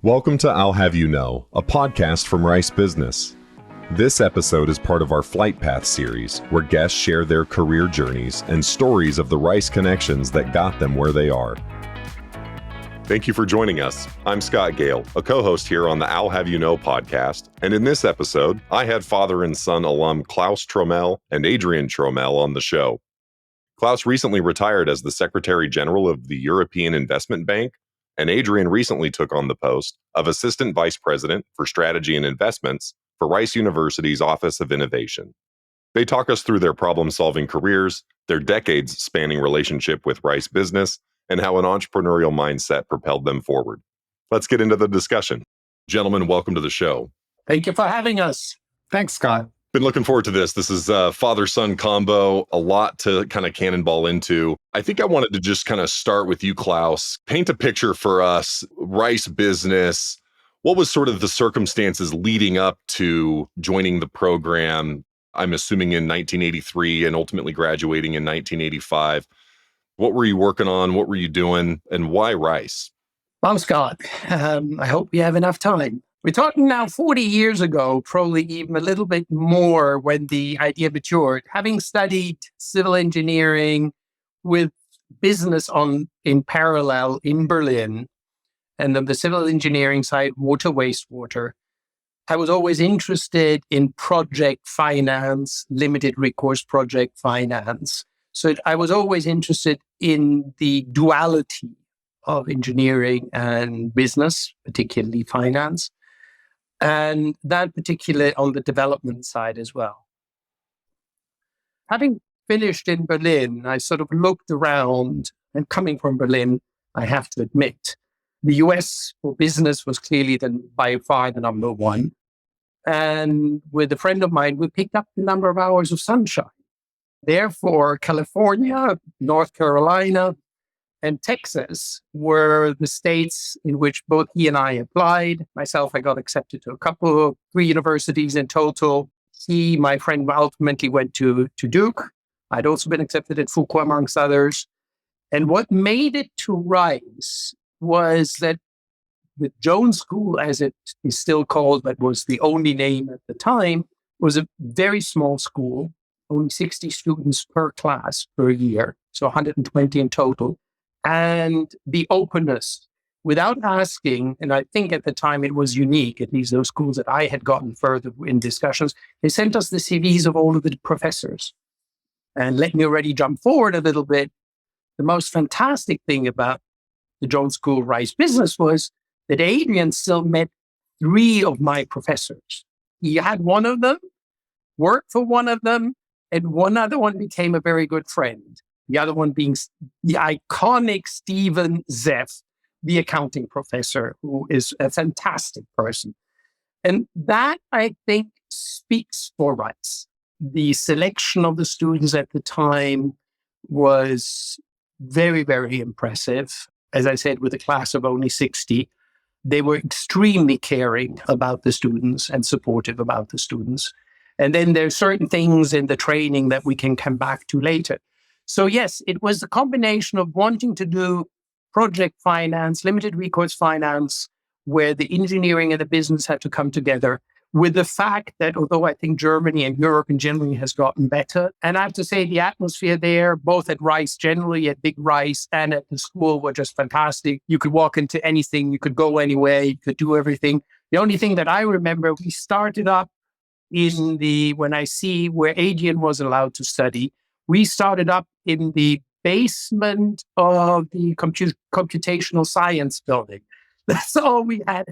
Welcome to I'll Have You Know, a podcast from Rice Business. This episode is part of our Flight Path series, where guests share their career journeys and stories of the Rice connections that got them where they are. Thank you for joining us. I'm Scott Gale, a co-host here on the I'll Have You Know podcast. And in this episode, I had father and son alum Klaus Trömel and Adrian Trömel on the show. Klaus recently retired as the Secretary General of the European Investment Bank, and Adrian recently took on the post of Assistant Vice President for Strategy and Investments for Rice University's Office of Innovation. They talk us through their problem-solving careers, their decades-spanning relationship with Rice Business, and how an entrepreneurial mindset propelled them forward. Let's get into the discussion. Gentlemen, welcome to the show. Thank you for having us. Thanks, Scott. Been looking forward to this. This is a father-son combo, a lot to kind of cannonball into. I think I wanted to just kind of start with you, Klaus. Paint a picture for us, Rice Business. What was sort of the circumstances leading up to joining the program? I'm assuming in 1983 and ultimately graduating in 1985. What were you working on? What were you doing? And why Rice? Well, Scott, I hope you have enough time. We're talking now 40 years ago, probably even a little bit more when the idea matured. Having studied civil engineering with business in parallel in Berlin, and on the civil engineering side, water, wastewater, I was always interested in project finance, limited recourse project finance. So I was always interested in the duality of engineering and business, particularly finance. And that particularly on the development side as well. Having finished in Berlin, I sort of looked around, and coming from Berlin, I have to admit, the US for business was clearly by far the number one. And with a friend of mine, we picked up the number of hours of sunshine. Therefore, California, North Carolina, and Texas were the states in which both he and I applied. Myself, I got accepted to three universities in total. He, my friend, ultimately went to Duke. I'd also been accepted at Fuqua, amongst others. And what made it to Rice was that with Jones School, as it is still called, but was the only name at the time, was a very small school, only 60 students per class per year, so 120 in total. And the openness, without asking, and I think at the time it was unique, at least those schools that I had gotten further in discussions, they sent us the CVs of all of the professors. And let me already jump forward a little bit. The most fantastic thing about the Jones School Rice Business was that Adrian still met three of my professors. He had one of them, worked for one of them, and one other one became a very good friend. The other one being the iconic Stephen Zeff, the accounting professor, who is a fantastic person. And that, I think, speaks for Rice. The selection of the students at the time was very, very impressive. As I said, with a class of only 60, they were extremely caring about the students and supportive about the students. And then there's certain things in the training that we can come back to later. So yes, it was a combination of wanting to do project finance, limited recourse finance, where the engineering and the business had to come together, with the fact that although I think Germany and Europe in general has gotten better, and I have to say the atmosphere there, both at Rice generally, at Big Rice and at the school, were just fantastic. You could walk into anything, you could go anywhere, you could do everything. The only thing that I remember, we started up when I see where Adrian was allowed to study, we started up in the basement of the computational science building. That's all we had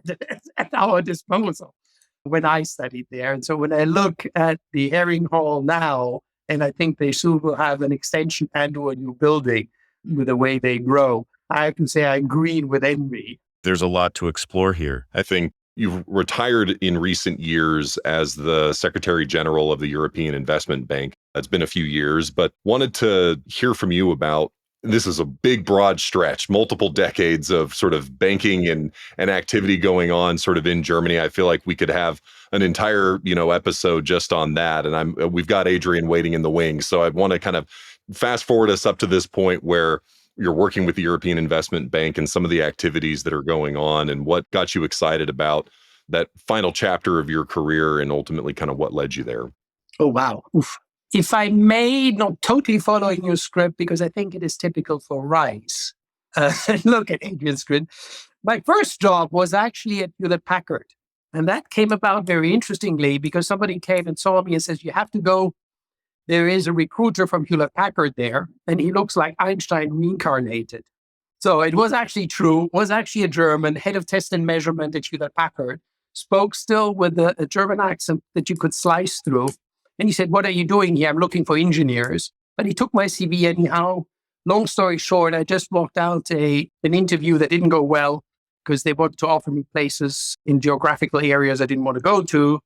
at our disposal when I studied there. And so when I look at the Herring Hall now, and I think they soon will have an extension and or a new building with the way they grow, I can say I green with envy. There's a lot to explore here. I think you've retired in recent years as the Secretary General of the European Investment Bank. It's been a few years, but wanted to hear from you about, this is a big, broad stretch, multiple decades of sort of banking and activity going on sort of in Germany. I feel like we could have an entire, episode just on that. And we've got Adrian waiting in the wings. So I want to kind of fast forward us up to this point where you're working with the European Investment Bank and some of the activities that are going on, and what got you excited about that final chapter of your career and ultimately kind of what led you there? Oh, wow. Oof. If I may, not totally following your script, because I think it is typical for Rice. Look at Adrian's script. My first job was actually at Hewlett-Packard. And that came about very interestingly because somebody came and saw me and says, you have to go. There is a recruiter from Hewlett-Packard there, and he looks like Einstein reincarnated. So it was actually true, was actually a German, head of test and measurement at Hewlett-Packard, spoke still with a German accent that you could slice through. And he said, what are you doing here? I'm looking for engineers. But he took my CV anyhow. Long story short, I just walked out an interview that didn't go well because they wanted to offer me places in geographical areas I didn't want to go to.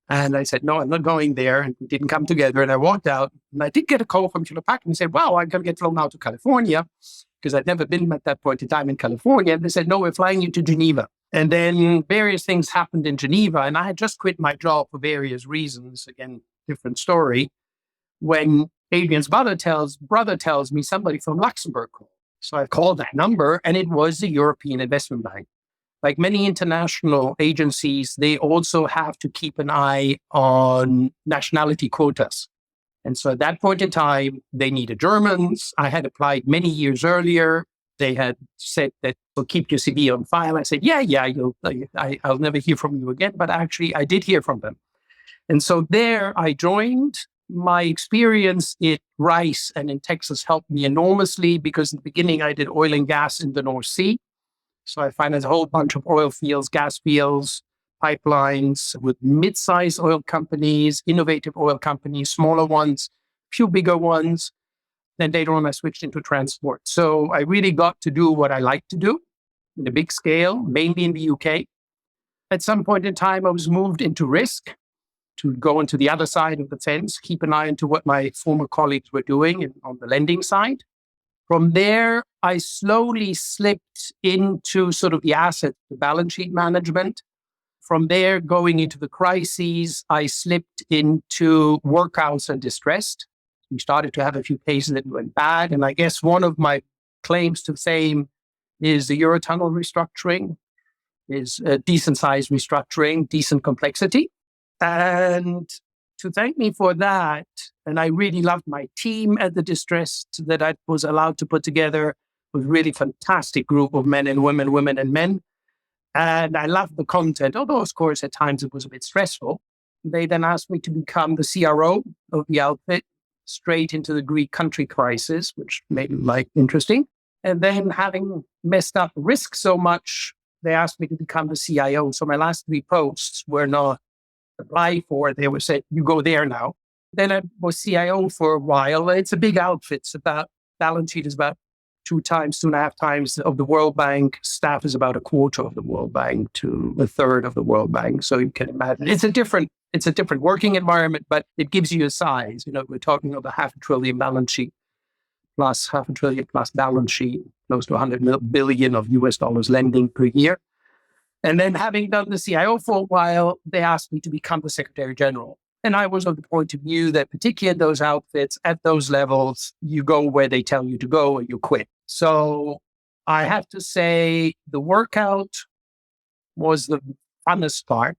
And I said, no, I'm not going there. And we didn't come together. And I walked out. And I did get a call from Hewlett-Packard and said, wow, I'm going to get flown out to California because I'd never been at that point in time in California. And they said, no, we're flying you to Geneva. And then various things happened in Geneva. And I had just quit my job for various reasons. Again, different story. When Adrian's brother tells me somebody from Luxembourg called. So I called that number, and it was the European Investment Bank. Like many international agencies, they also have to keep an eye on nationality quotas. And so at that point in time, they needed Germans. I had applied many years earlier. They had said that we'll keep your CV on file. I said, I'll never hear from you again. But actually, I did hear from them. And so there I joined. My experience at Rice and in Texas helped me enormously because in the beginning, I did oil and gas in the North Sea. So I financed a whole bunch of oil fields, gas fields, pipelines with mid-sized oil companies, innovative oil companies, smaller ones, few bigger ones. Then later on, I switched into transport. So I really got to do what I like to do in a big scale, mainly in the UK. At some point in time, I was moved into risk to go into the other side of the fence, keep an eye into what my former colleagues were doing on the lending side. From there, I slowly slipped into sort of the balance sheet management. From there, going into the crises, I slipped into workouts and distressed. We started to have a few cases that went bad. And I guess one of my claims to fame is the Eurotunnel restructuring, is a decent size restructuring, decent complexity. And to thank me for that, and I really loved my team at the distressed that I was allowed to put together with really fantastic group of men and women and men. And I loved the content, although, of course, at times it was a bit stressful. They then asked me to become the CRO of the outfit, straight into the Greek country crisis, which made life interesting. And then having messed up risk so much, they asked me to become the CIO. So my last 3 posts were not applied for. They were said, you go there now. Then I was CIO for a while. It's a big outfit. It's about, balance sheet is about 2.5 times of the World Bank. Staff is about a quarter of the World Bank to a third of the World Bank. So you can imagine it's a different working environment, but it gives you a size. We're talking about $500 billion balance sheet plus $500 billion plus balance sheet, close to $100 billion of US dollars lending per year. And then having done the CIO for a while, they asked me to become the Secretary General. And I was of the point of view that particularly in those outfits, at those levels, you go where they tell you to go or you quit. So I have to say the workout was the funnest part.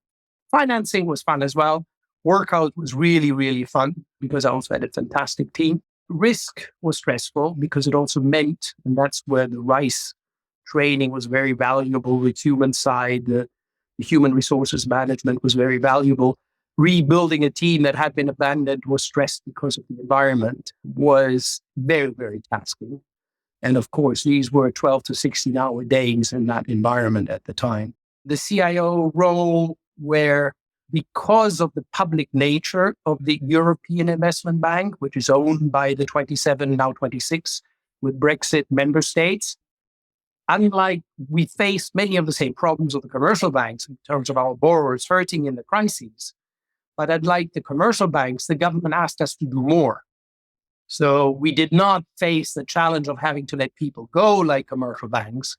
Financing was fun as well. Workout was really, really fun because I also had a fantastic team. Risk was stressful because it also meant, and that's where the Rice training was very valuable, the human side, the human resources management was very valuable. Rebuilding a team that had been abandoned was stressed because of the environment was very, very tasking. And of course, these were 12 to 16-hour days in that environment at the time. The CIO role where, because of the public nature of the European Investment Bank, which is owned by the 27, now 26, with Brexit member states, unlike we faced many of the same problems of the commercial banks in terms of our borrowers hurting in the crises, but unlike the commercial banks, the government asked us to do more. So we did not face the challenge of having to let people go like commercial banks,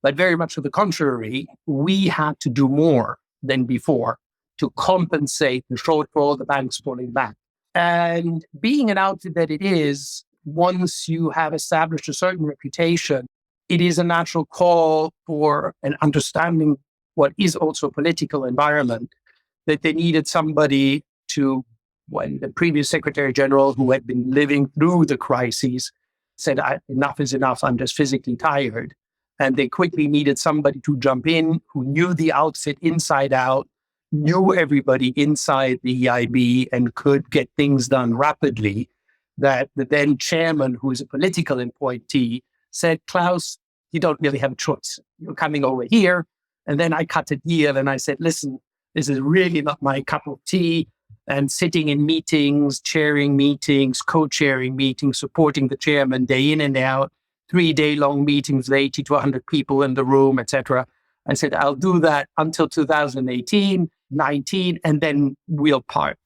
but very much to the contrary, we had to do more than before to compensate the shortfall, the banks pulling back. And being an outfit that it is, once you have established a certain reputation, it is a natural call for an understanding what is also a political environment, that they needed somebody to, when the previous Secretary General, who had been living through the crises, said, enough is enough, I'm just physically tired. And they quickly needed somebody to jump in who knew the outfit inside out, knew everybody inside the EIB, and could get things done rapidly. That the then chairman, who is a political appointee, said, Klaus, you don't really have a choice. You're coming over here. And then I cut a deal and I said, listen, this is really not my cup of tea. And sitting in meetings, chairing meetings, co-chairing meetings, supporting the chairman day in and out, 3-day-long meetings with 80 to 100 people in the room, etc. I said, I'll do that until 2018, 19, and then we'll part.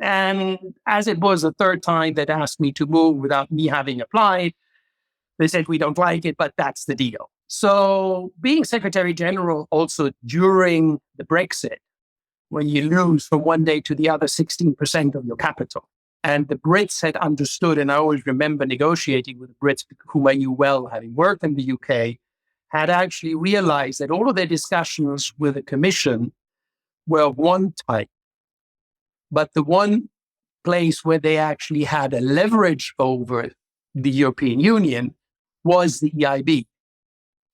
And as it was the third time that asked me to move without me having applied, they said, we don't like it, but that's the deal. So being Secretary General also during the Brexit, when you lose from one day to the other 16% of your capital, and the Brits had understood, and I always remember negotiating with the Brits, whom I knew well, having worked in the UK, had actually realized that all of their discussions with the Commission were of one type. But the one place where they actually had a leverage over the European Union was the EIB.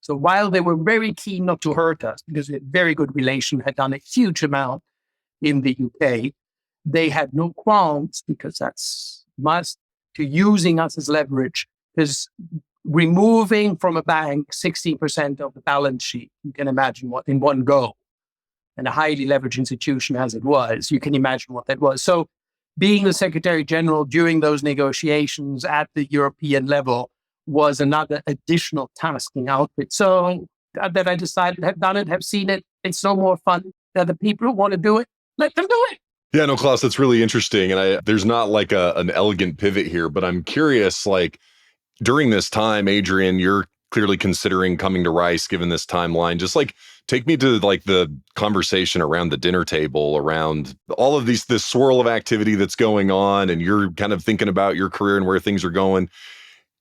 So while they were very keen not to hurt us, because we had very good relation, had done a huge amount in the UK, they had no qualms, because that's must, to using us as leverage. Because removing from a bank 60% of the balance sheet, you can imagine what in one go, and a highly leveraged institution as it was, you can imagine what that was. So being the Secretary General during those negotiations at the European level was another additional tasking outfit. So that I decided, have done it, have seen it. It's no more fun. The people who want to do it, let them do it. Yeah, no, Klaus, that's really interesting. And there's not like an elegant pivot here, but I'm curious, like during this time, Adrian, you're clearly considering coming to Rice given this timeline. Just like take me to like the conversation around the dinner table, around all of this swirl of activity that's going on, and you're kind of thinking about your career and where things are going.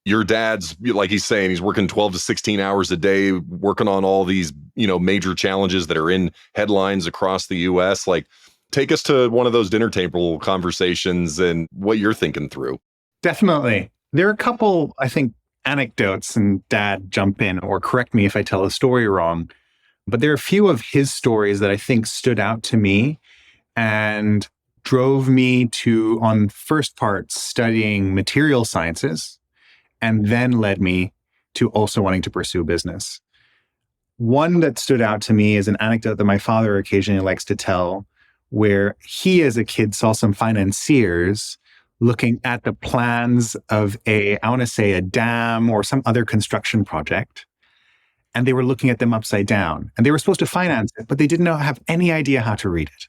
Your dad's, like he's saying, he's working 12 to 16 hours a day, working on all these, major challenges that are in headlines across the US. Like, take us to one of those dinner table conversations and what you're thinking through. Definitely. There are a couple, I think, anecdotes, and Dad, jump in or correct me if I tell a story wrong. But there are a few of his stories that I think stood out to me and drove me to, on first part, studying material sciences, and then led me to also wanting to pursue business. One that stood out to me is an anecdote that my father occasionally likes to tell, where he as a kid saw some financiers looking at the plans of a dam or some other construction project. And they were looking at them upside down. And they were supposed to finance it, but they didn't have any idea how to read it.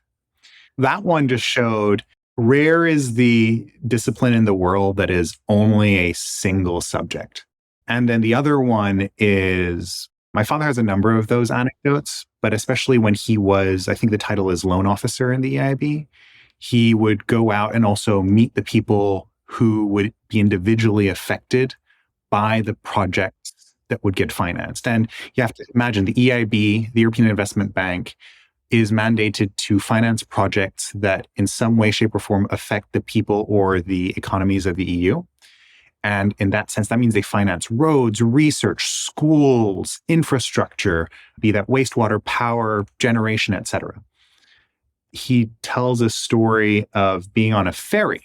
That one just showed rare is the discipline in the world that is only a single subject. And then the other one is, my father has a number of those anecdotes, but especially when he was, I think the title is loan officer in the EIB, he would go out and also meet the people who would be individually affected by the projects that would get financed. And you have to imagine the EIB, the European Investment Bank, is mandated to finance projects that in some way, shape, or form affect the people or the economies of the EU. And in that sense, that means they finance roads, research, schools, infrastructure, be that wastewater, power, generation, etc. He tells a story of being on a ferry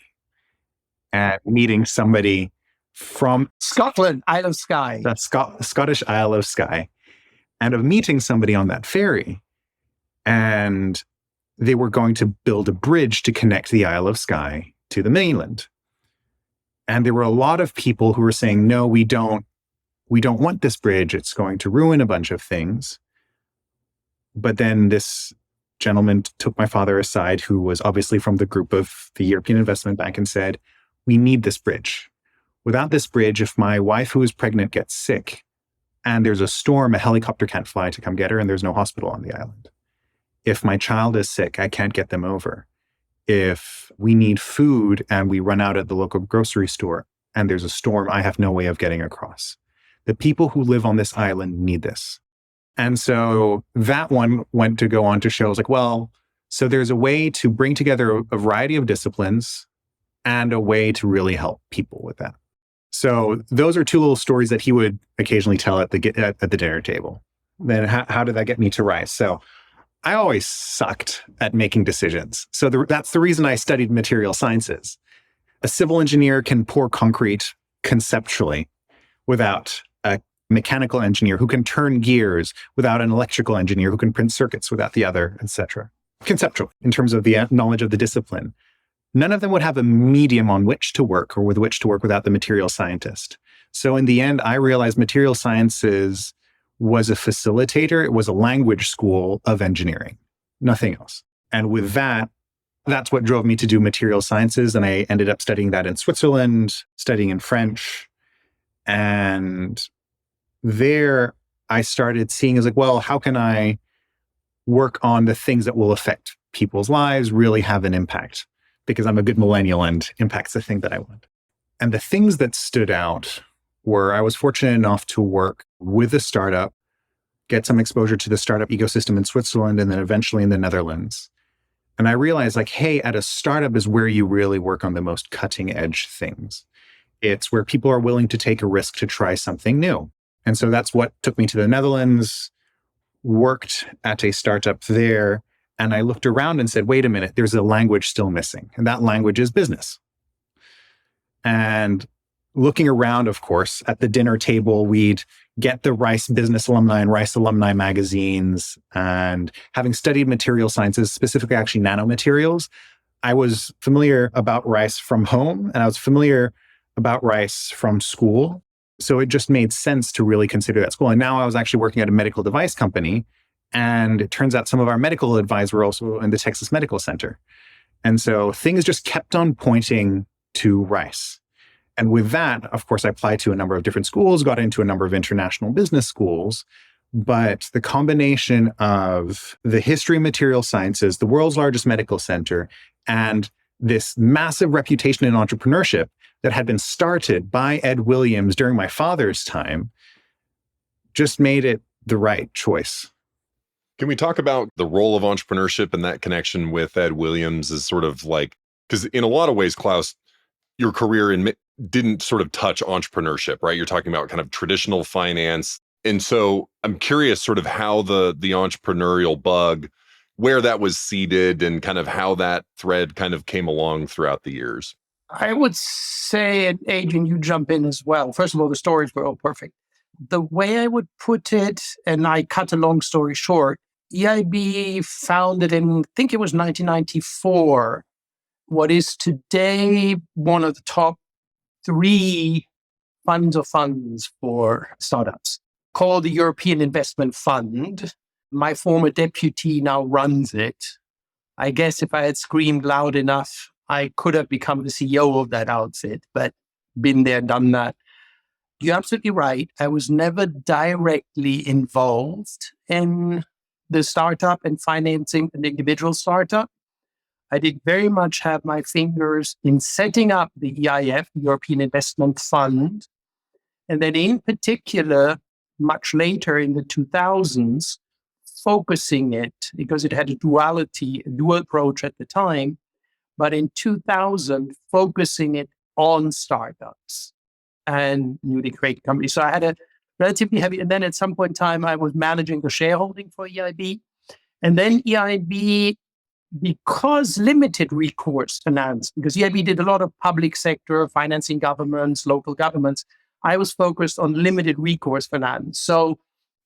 and meeting somebody from Scotland, Isle of Skye. That's Scottish Isle of Skye, and of meeting somebody on that ferry. And they were going to build a bridge to connect the Isle of Skye to the mainland. And there were a lot of people who were saying, no, we don't want this bridge. It's going to ruin a bunch of things. But then this gentleman took my father aside, who was obviously from the group of the European Investment Bank, and said, we need this bridge. Without this bridge, if my wife who is pregnant gets sick and there's a storm, a helicopter can't fly to come get her and there's no hospital on the island. If my child is sick, I can't get them over. If we need food and we run out at the local grocery store, and there's a storm I have no way of getting across. The people who live on this island need this. And so that one went to go on to show, like, well, so there's a way to bring together a variety of disciplines and a way to really help people with that. So those are two little stories that he would occasionally tell at the dinner table. Then how did that get me to Rice? So I always sucked at making decisions. So that's the reason I studied material sciences. A civil engineer can pour concrete conceptually without a mechanical engineer who can turn gears, without an electrical engineer who can print circuits without the other, etc. Conceptually, in terms of the knowledge of the discipline. None of them would have a medium on which to work or with which to work without the material scientist. So in the end, I realized material sciences was a facilitator. It was a language school of engineering, nothing else. And with that, that's what drove me to do material sciences. And I ended up studying that in Switzerland, studying in French. And there I started seeing as like, well, how can I work on the things that will affect people's lives, really have an impact? Because I'm a good millennial and impact's the thing that I want. And the things that stood out were I was fortunate enough to work with a startup, get some exposure to the startup ecosystem in Switzerland and then eventually in the Netherlands. And I realized like, hey, at a startup is where you really work on the most cutting edge things. It's where people are willing to take a risk to try something new. And so that's what took me to the Netherlands, worked at a startup there. And I looked around and said, wait a minute, there's a language still missing. And that language is business. And looking around, of course, at the dinner table, we'd get the Rice business alumni and Rice alumni magazines. And having studied material sciences, specifically actually nanomaterials, I was familiar about Rice from home and I was familiar about Rice from school. So it just made sense to really consider that school. And now I was actually working at a medical device company. And it turns out some of our medical advisors were also in the Texas Medical Center. And so things just kept on pointing to Rice. And with that, of course, I applied to a number of different schools, got into a number of international business schools. But the combination of the history of material sciences, the world's largest medical center, and this massive reputation in entrepreneurship that had been started by Ed Williams during my father's time just made it the right choice. Can we talk about the role of entrepreneurship and that connection with Ed Williams as sort of like, because in a lot of ways, Klaus, your career didn't sort of touch entrepreneurship, right? You're talking about kind of traditional finance. And so I'm curious sort of how the entrepreneurial bug, where that was seeded and kind of how that thread kind of came along throughout the years. I would say, and Adrian, you jump in as well. First of all, the stories were all perfect. The way I would put it, and I cut a long story short, EIB founded in, I think it was 1994, what is today one of the top 3 funds of funds for startups, called the European Investment Fund. My former deputy now runs it. I guess if I had screamed loud enough, I could have become the CEO of that outfit, but been there, done that. You're absolutely right. I was never directly involved in the startup and financing an individual startup. I did very much have my fingers in setting up the EIF, the European Investment Fund. And then in particular, much later in the 2000s, focusing it, because it had a dual approach at the time, but in 2000, focusing it on startups and newly created companies. So I had a relatively heavy, and then at some point in time, I was managing the shareholding for EIB. And then EIB, because limited recourse finance, because EIB did a lot of public sector, financing governments, local governments, I was focused on limited recourse finance. So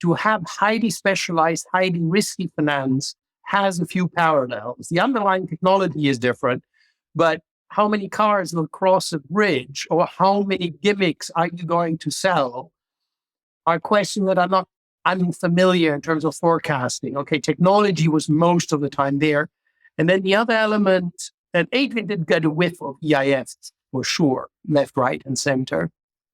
to have highly specialized, highly risky finance has a few parallels. The underlying technology is different, but how many cars will cross a bridge or how many gimmicks are you going to sell are questions that are not unfamiliar in terms of forecasting. Okay, technology was most of the time there. And then the other element, and Adrian did get a whiff of EIF for sure, left, right, and center.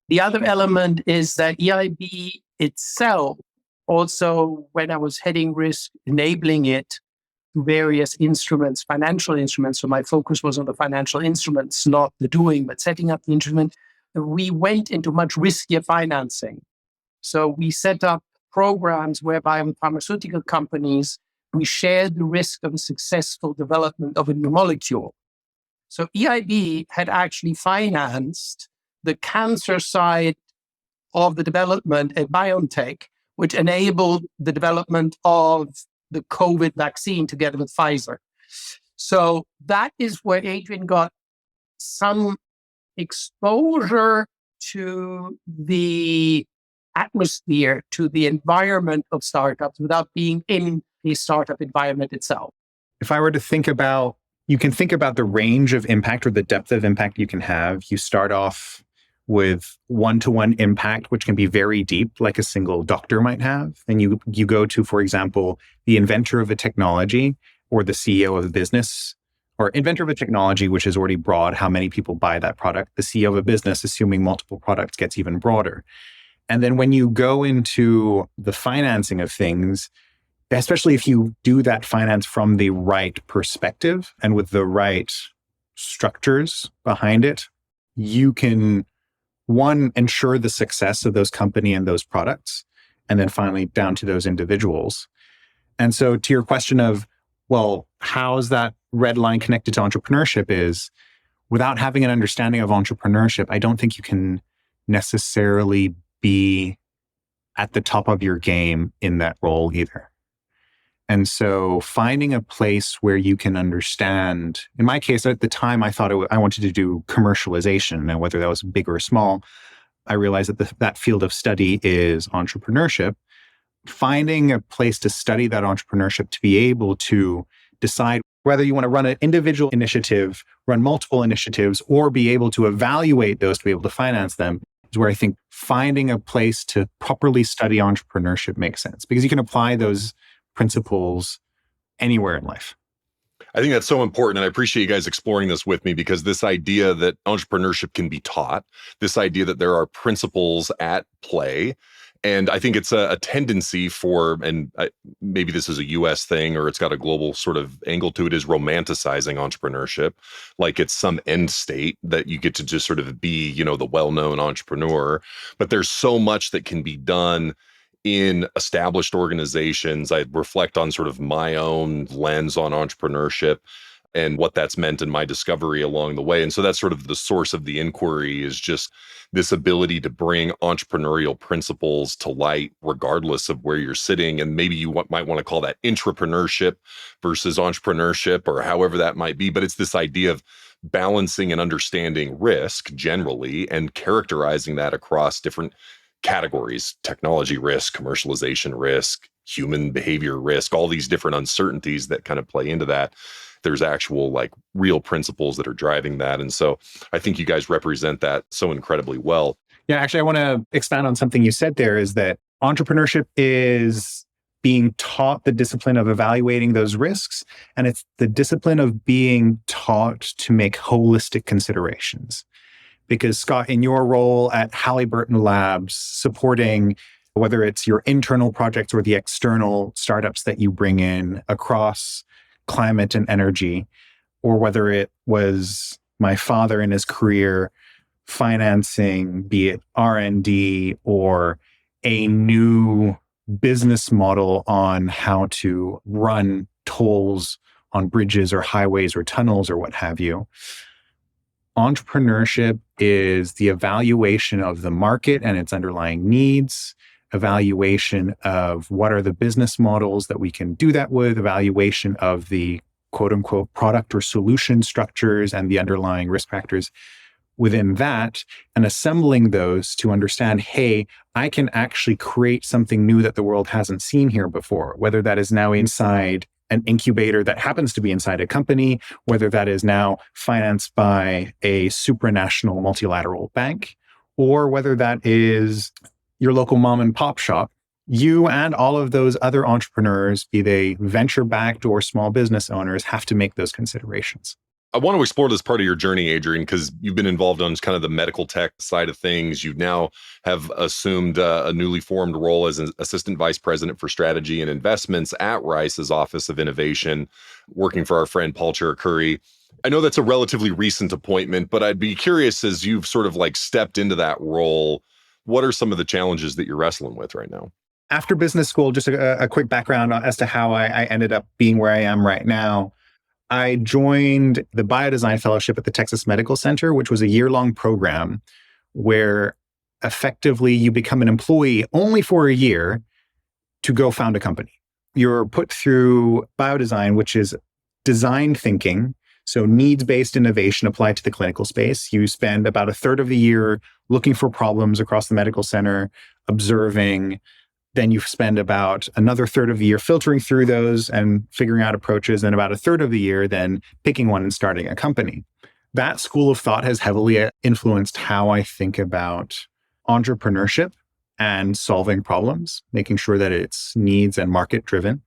The other element is that EIB itself, also when I was heading risk, enabling it to various instruments, financial instruments. So my focus was on the financial instruments, not the doing, but setting up the instrument, we went into much riskier financing. So we set up programs whereby with pharmaceutical companies, we shared the risk of a successful development of a new molecule. So EIB had actually financed the cancer side of the development at BioNTech, which enabled the development of the COVID vaccine together with Pfizer. So that is where Adrian got some exposure to the atmosphere, to the environment of startups without being in the startup environment itself. If I were to think about, you can think about the range of impact or the depth of impact you can have. You start off with one-to-one impact, which can be very deep, like a single doctor might have. And you go to, for example, the inventor of a technology or the CEO of a business, or inventor of a technology, which is already broad, how many people buy that product. The CEO of a business, assuming multiple products, gets even broader. And then when you go into the financing of things, especially if you do that finance from the right perspective and with the right structures behind it, you can, one, ensure the success of those company and those products, and then finally down to those individuals. And so to your question of, well, how is that red line connected to entrepreneurship is, without having an understanding of entrepreneurship, I don't think you can necessarily be at the top of your game in that role either. And so finding a place where you can understand, in my case, at the time, I thought I wanted to do commercialization, and whether that was big or small, I realized that that field of study is entrepreneurship. Finding a place to study that entrepreneurship to be able to decide whether you want to run an individual initiative, run multiple initiatives, or be able to evaluate those to be able to finance them is where I think finding a place to properly study entrepreneurship makes sense, because you can apply those principles anywhere in life. I think that's so important. And I appreciate you guys exploring this with me, because this idea that entrepreneurship can be taught, this idea that there are principles at play. And I think it's a tendency for, and maybe this is a US thing or it's got a global sort of angle to it, is romanticizing entrepreneurship. Like it's some end state that you get to just sort of be, the well-known entrepreneur. But there's so much that can be done in established organizations. I reflect on sort of my own lens on entrepreneurship and what that's meant in my discovery along the way. And so that's sort of the source of the inquiry, is just this ability to bring entrepreneurial principles to light, regardless of where you're sitting. And maybe you might want to call that intrapreneurship versus entrepreneurship, or however that might be. But it's this idea of balancing and understanding risk generally and characterizing that across different categories: technology risk, commercialization risk, human behavior risk, all these different uncertainties that kind of play into that. There's actual real principles that are driving that. And so I think you guys represent that so incredibly well. Yeah, actually, I want to expand on something you said there, is that entrepreneurship is being taught the discipline of evaluating those risks. And it's the discipline of being taught to make holistic considerations. Because Scott, in your role at Hewlett-Packard Labs, supporting whether it's your internal projects or the external startups that you bring in across climate and energy, or whether it was my father in his career financing, be it R&D or a new business model on how to run tolls on bridges or highways or tunnels or what have you. Entrepreneurship is the evaluation of the market and its underlying needs, evaluation of what are the business models that we can do that with, evaluation of the quote unquote product or solution structures and the underlying risk factors within that, and assembling those to understand, hey, I can actually create something new that the world hasn't seen here before, whether that is now inside an incubator that happens to be inside a company, whether that is now financed by a supranational multilateral bank, or whether that is your local mom and pop shop. You and all of those other entrepreneurs, be they venture-backed or small business owners, have to make those considerations. I want to explore this part of your journey, Adrian, because you've been involved on kind of the medical tech side of things. You now have assumed a newly formed role as an assistant vice president for strategy and investments at Rice's Office of Innovation, working for our friend Paul Chiricuri. I know that's a relatively recent appointment, but I'd be curious as you've sort of like stepped into that role, what are some of the challenges that you're wrestling with right now? After business school, just a quick background as to how I ended up being where I am right now. I joined the Biodesign Fellowship at the Texas Medical Center, which was a year-long program where effectively you become an employee only for a year to go found a company. You're put through biodesign, which is design thinking, so needs-based innovation applied to the clinical space. You spend about a third of the year looking for problems across the medical center, observing. Then you spend about another third of the year filtering through those and figuring out approaches, and about a third of the year then picking one and starting a company. That school of thought has heavily influenced how I think about entrepreneurship and solving problems, making sure that it's needs and market driven.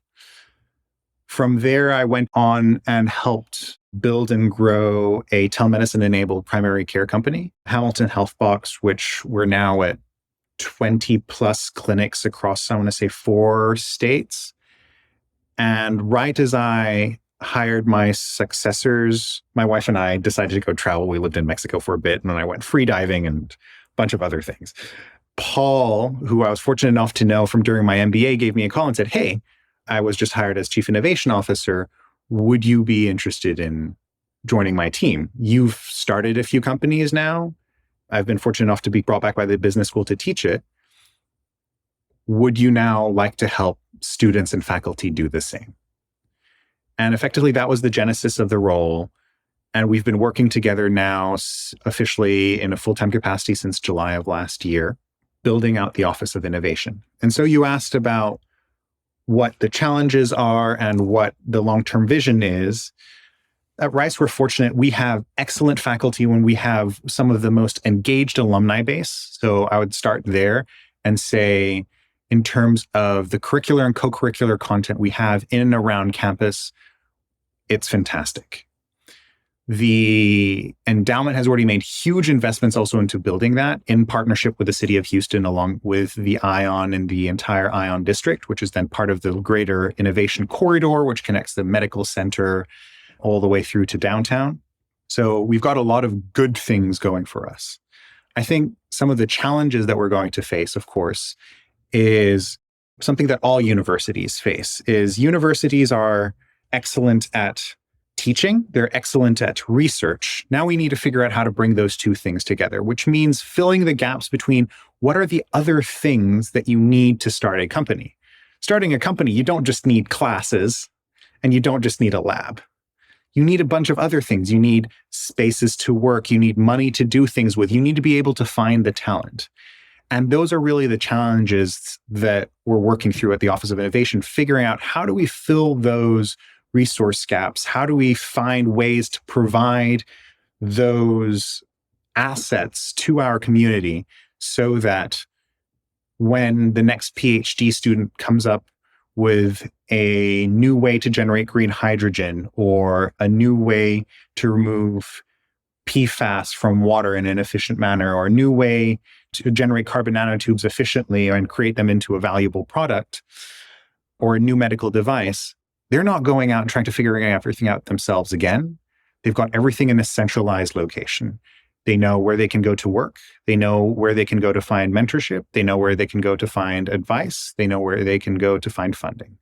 From there, I went on and helped build and grow a telemedicine-enabled primary care company, Hamilton Healthbox, which we're now at 20 plus clinics across, I want to say, 4 states. And right as I hired my successors, my wife and I decided to go travel. We lived in Mexico for a bit, and then I went free diving and a bunch of other things. Paul, who I was fortunate enough to know from during my MBA, gave me a call and said, "Hey, I was just hired as Chief Innovation Officer. Would you be interested in joining my team? You've started a few companies now. I've been fortunate enough to be brought back by the business school to teach it. Would you now like to help students and faculty do the same?" And effectively, that was the genesis of the role. And we've been working together now officially in a full-time capacity since July of last year, building out the Office of Innovation. And so you asked about what the challenges are and what the long-term vision is. At Rice, we're fortunate. We have excellent faculty when we have some of the most engaged alumni base. So I would start there and say, in terms of the curricular and co-curricular content we have in and around campus, it's fantastic. The endowment has already made huge investments also into building that in partnership with the city of Houston, along with the ION and the entire ION district, which is then part of the greater innovation corridor, which connects the medical center all the way through to downtown. So we've got a lot of good things going for us. I think some of the challenges that we're going to face, of course, is something that all universities face, is universities are excellent at teaching, they're excellent at research. Now we need to figure out how to bring those two things together, which means filling the gaps between what are the other things that you need to start a company. Starting a company, you don't just need classes and you don't just need a lab. You need a bunch of other things. You need spaces to work. You need money to do things with. You need to be able to find the talent. And those are really the challenges that we're working through at the Office of Innovation, figuring out how do we fill those resource gaps? How do we find ways to provide those assets to our community so that when the next PhD student comes up with a new way to generate green hydrogen or a new way to remove PFAS from water in an efficient manner, or a new way to generate carbon nanotubes efficiently and create them into a valuable product, or a new medical device, they're not going out and trying to figure everything out themselves again. They've got everything in a centralized location. They know where they can go to work. They know where they can go to find mentorship. They know where they can go to find advice. They know where they can go to find funding.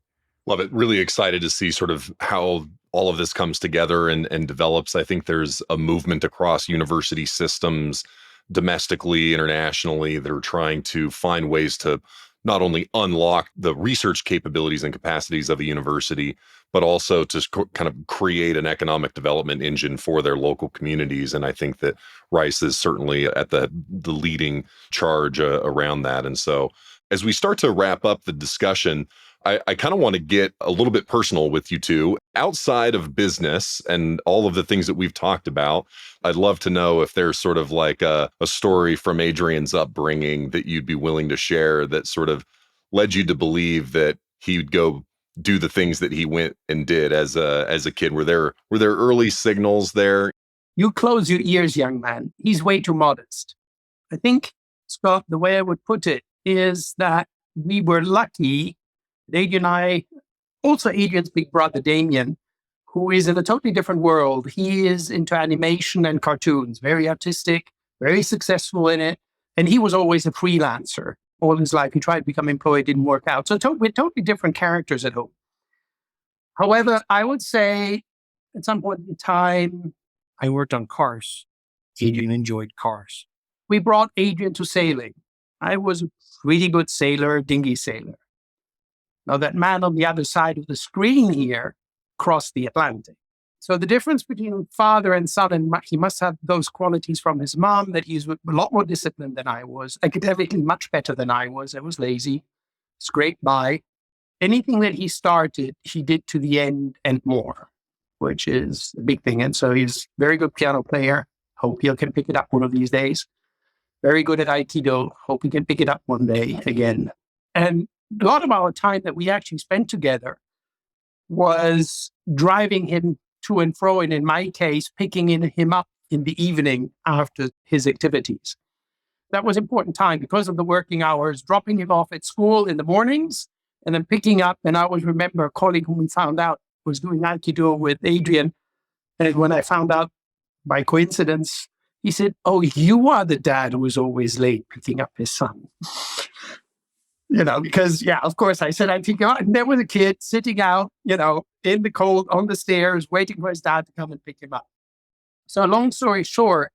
Love it. Really excited to see sort of how all of this comes together and develops. I think there's a movement across university systems, domestically, internationally, that are trying to find ways to not only unlock the research capabilities and capacities of a university, but also to kind of create an economic development engine for their local communities. And I think that Rice is certainly at the leading charge around that. And so as we start to wrap up the discussion, I kind of want to get a little bit personal with you two. Outside of business and all of the things that we've talked about, I'd love to know if there's sort of like a story from Adrian's upbringing that you'd be willing to share that sort of led you to believe that he'd go do the things that he went and did as a kid. Were there early signals there? You close your ears, young man. He's way too modest. I think, Scott, the way I would put it is that we were lucky, Adrian and I, also Adrian's big brother, Damien, who is in a totally different world. He is into animation and cartoons, very artistic, very successful in it. And he was always a freelancer all his life. He tried to become employed, didn't work out. So we're totally different characters at home. However, I would say at some point in time, I worked on cars. Adrian enjoyed cars. We brought Adrian to sailing. I was a pretty good sailor, dinghy sailor. Now that man on the other side of the screen here crossed the Atlantic. So the difference between father and son, and he must have those qualities from his mom, that he's a lot more disciplined than I was, academically much better than I was. I was lazy, scraped by. Anything that he started, he did to the end and more, which is a big thing. And so he's a very good piano player. Hope he can pick it up one of these days. Very good at Aikido. Hope he can pick it up one day again. And a lot of our time that we actually spent together was driving him to and fro, and in my case, picking him up in the evening after his activities. That was important time because of the working hours, dropping him off at school in the mornings and then picking up. And I always remember a colleague whom we found out was doing Aikido with Adrian. And when I found out by coincidence, he said, "Oh, you are the dad who was always late picking up his son." Because, of course, I said, I think, and there was a kid sitting out, in the cold on the stairs, waiting for his dad to come and pick him up. So long story short,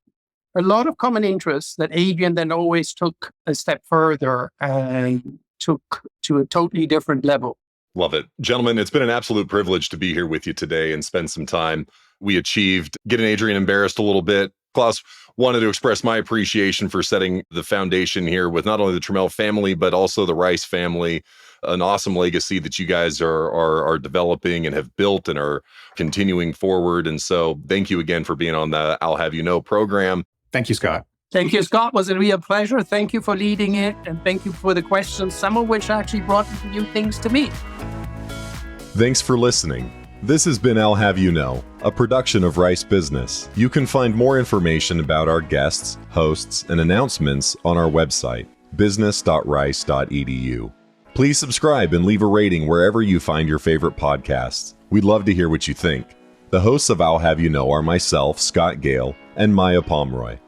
a lot of common interests that Adrian then always took a step further and took to a totally different level. Love it. Gentlemen, it's been an absolute privilege to be here with you today and spend some time. We achieved getting Adrian embarrassed a little bit. Klaus, wanted to express my appreciation for setting the foundation here with not only the Trömel family, but also the Rice family, an awesome legacy that you guys are developing and have built and are continuing forward. And so thank you again for being on the I'll Have You Know program. Thank you, Scott. Thank you, Scott. Was a real pleasure. Thank you for leading it. And thank you for the questions, some of which actually brought new things to me. Thanks for listening. This has been I'll Have You Know, a production of Rice Business. You can find more information about our guests, hosts, and announcements on our website, business.rice.edu. Please subscribe and leave a rating wherever you find your favorite podcasts. We'd love to hear what you think. The hosts of I'll Have You Know are myself, Scott Gale, and Maya Pomeroy.